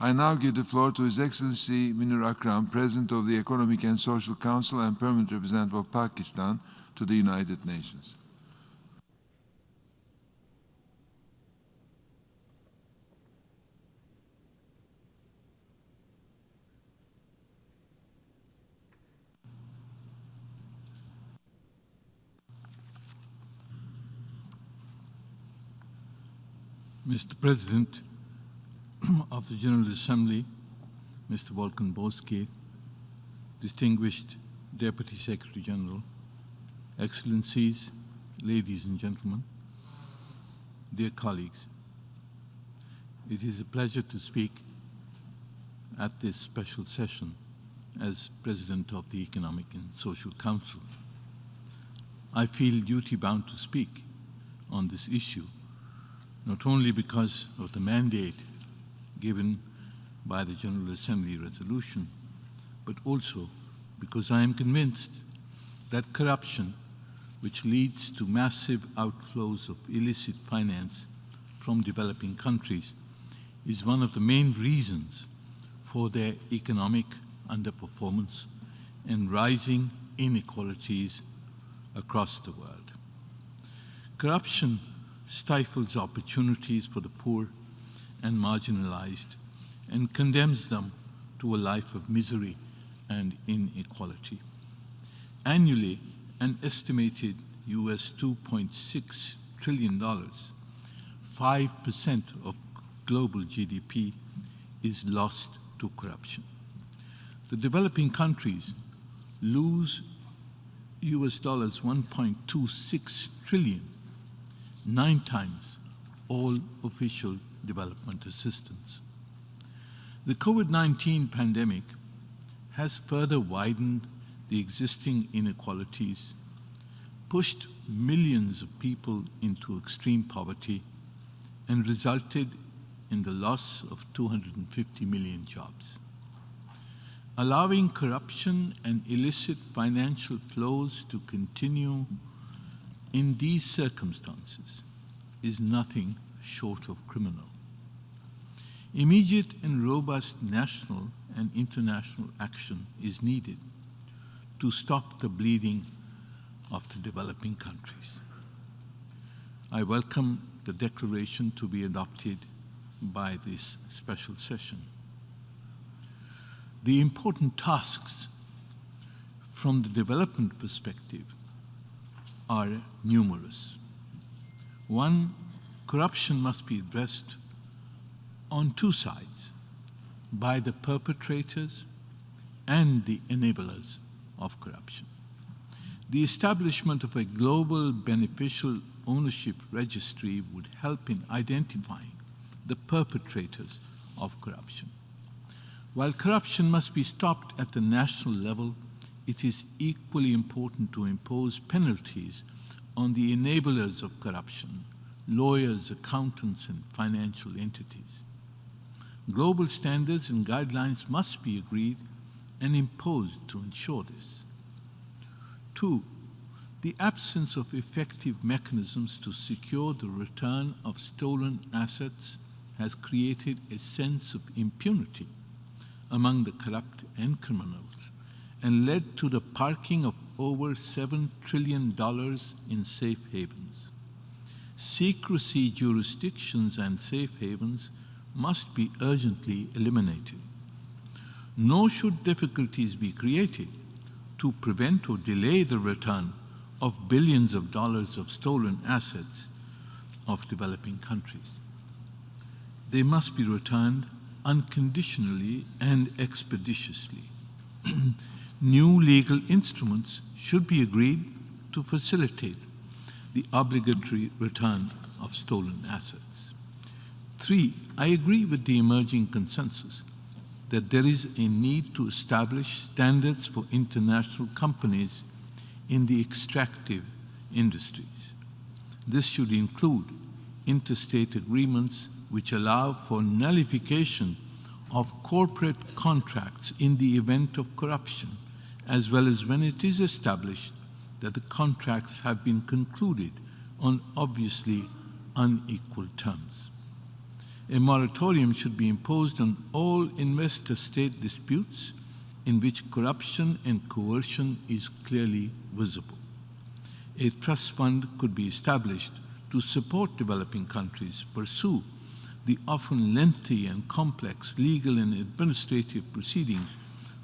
I now give the floor to His Excellency Munir Akram, President of the Economic and Social Council and Permanent Representative of Pakistan to the United Nations. Mr. President of the General Assembly, Mr. Volkan Bozkır, distinguished Deputy Secretary General, Excellencies, ladies and gentlemen, dear colleagues, it is a pleasure to speak at this special session as President of the Economic and Social Council. I feel duty-bound to speak on this issue, not only because of the mandate given by the General Assembly resolution, but also because I am convinced that corruption, which leads to massive outflows of illicit finance from developing countries, is one of the main reasons for their economic underperformance and rising inequalities across the world. Corruption stifles opportunities for the poor and marginalized and condemns them to a life of misery and inequality. Annually, an estimated US $2.6 trillion, 5% of global GDP, is lost to corruption. The developing countries lose US dollars 1.26 trillion, 9 times all official development assistance. The COVID-19 pandemic has further widened the existing inequalities, pushed millions of people into extreme poverty, and resulted in the loss of 250 million jobs. Allowing corruption and illicit financial flows to continue in these circumstances is nothing short of criminal. Immediate and robust national and international action is needed to stop the bleeding of the developing countries. I welcome the declaration to be adopted by this special session. The important tasks from the development perspective are numerous. One, corruption must be addressed on 2 sides, by the perpetrators and the enablers of corruption. The establishment of a global beneficial ownership registry would help in identifying the perpetrators of corruption. While corruption must be stopped at the national level, it is equally important to impose penalties on the enablers of corruption, lawyers, accountants, and financial entities. Global standards and guidelines must be agreed and imposed to ensure this. 2, the absence of effective mechanisms to secure the return of stolen assets has created a sense of impunity among the corrupt and criminals and led to the parking of over $7 trillion in safe havens. Secrecy jurisdictions and safe havens must be urgently eliminated. Nor should difficulties be created to prevent or delay the return of billions of dollars of stolen assets of developing countries. They must be returned unconditionally and expeditiously. New legal instruments should be agreed to facilitate the obligatory return of stolen assets. 3, I agree with the emerging consensus that there is a need to establish standards for international companies in the extractive industries. This should include interstate agreements which allow for nullification of corporate contracts in the event of corruption, as well as when it is established that the contracts have been concluded on obviously unequal terms. A moratorium should be imposed on all investor-state disputes in which corruption and coercion is clearly visible. A trust fund could be established to support developing countries pursue the often lengthy and complex legal and administrative proceedings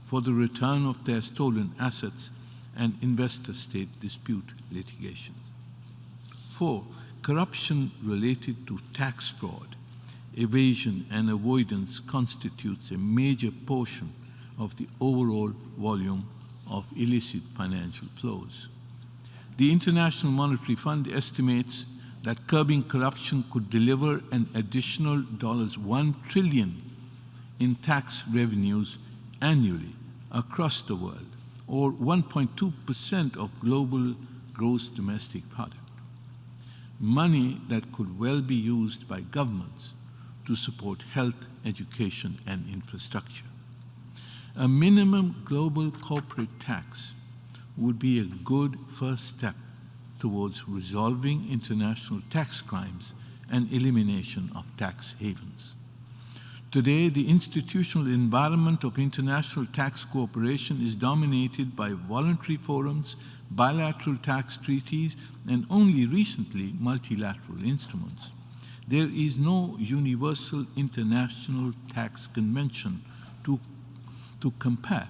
for the return of their stolen assets and investor-state dispute litigations. 4. Corruption related to tax fraud, evasion and avoidance constitutes a major portion of the overall volume of illicit financial flows. The International Monetary Fund estimates that curbing corruption could deliver an additional $1 trillion in tax revenues annually across the world, or 1.2% of global gross domestic product. Money that could well be used by governments to support health, education, and infrastructure. A minimum global corporate tax would be a good first step towards resolving international tax crimes and elimination of tax havens. Today, the institutional environment of international tax cooperation is dominated by voluntary forums, bilateral tax treaties, and only recently multilateral instruments. There is no universal international tax convention to compare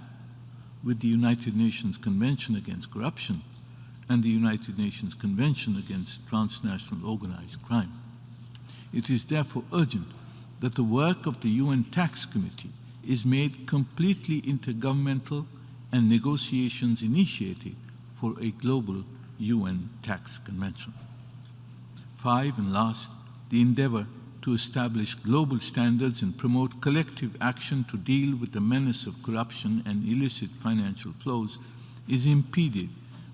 with the United Nations Convention Against Corruption and the United Nations Convention Against Transnational Organized Crime. It is therefore urgent that the work of the UN Tax Committee is made completely intergovernmental and negotiations initiated for a global UN tax convention. 5, and last, the endeavor to establish global standards and promote collective action to deal with the menace of corruption and illicit financial flows is impeded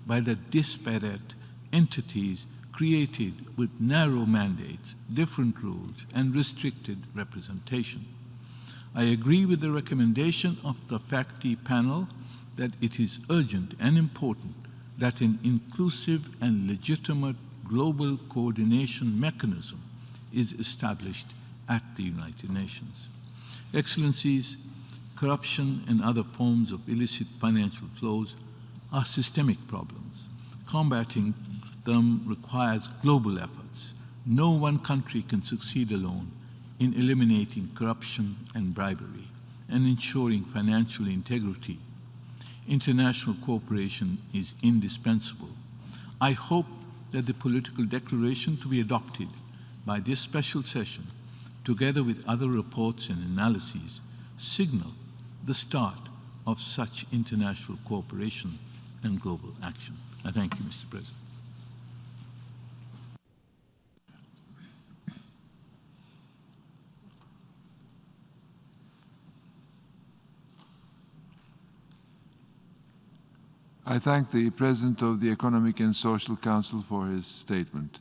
by the disparate entities created with narrow mandates, different rules, and restricted representation. I agree with the recommendation of the FACTI panel that it is urgent and important that an inclusive and legitimate global coordination mechanism is established at the United Nations. Excellencies, corruption and other forms of illicit financial flows are systemic problems. Combating them requires global efforts. No one country can succeed alone in eliminating corruption and bribery and ensuring financial integrity. International cooperation is indispensable. I hope that the political declaration to be adopted by this special session, together with other reports and analyses, signal the start of such international cooperation and global action. I thank you, Mr. President. I thank the President of the Economic and Social Council for his statement.